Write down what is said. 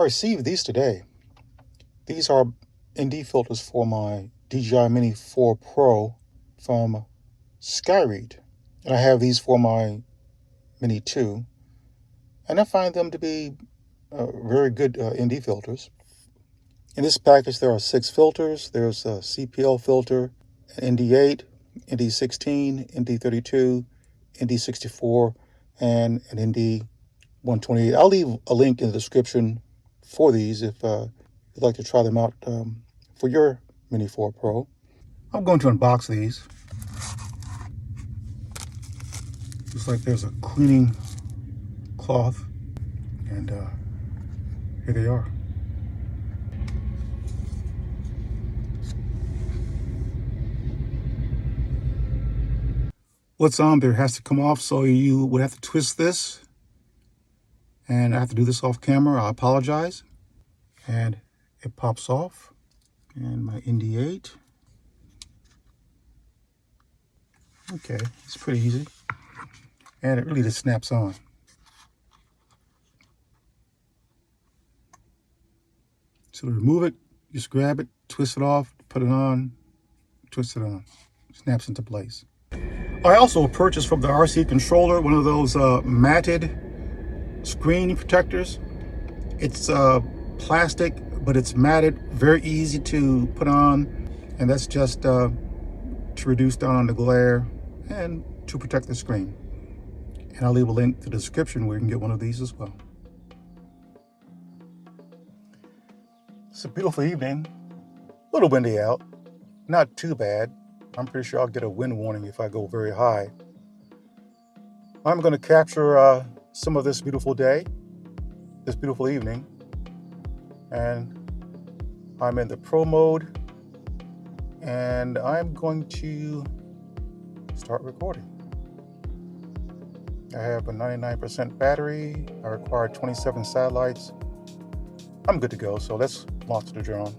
I received these today. These are ND filters for my DJI Mini 4 Pro from Skyread. And I have these for my Mini 2. And I find them to be very good ND filters. In this package, there are 6 filters. There's a CPL filter, an ND8, ND16, ND32, ND64, and an ND128. I'll leave a link in the description for these if you'd like to try them out for your Mini 4 Pro. I'm going to unbox these. Looks like there's a cleaning cloth, and here they are. What's on there has to come off, so you would have to twist this, and I have to do this off camera. I apologize. And it pops off, and my ND8. Okay, it's pretty easy, and it really just snaps on. So to remove it, just grab it, twist it off, put it on, twist it on, snaps into place. I also purchased from the RC controller one of those matted screen protectors. It's plastic, but it's matted, very easy to put on, and that's just to reduce down on the glare and to protect the screen. And I'll leave a link to the description where you can get one of these as well. It's a beautiful evening, a little windy out, not too bad. I'm pretty sure I'll get a wind warning if I go very high. I'm going to capture some of this beautiful day, this beautiful evening, and I'm in the Pro mode, and I'm going to start recording. I have a 99% battery. I require 27 satellites. I'm good to go, so let's launch the drone.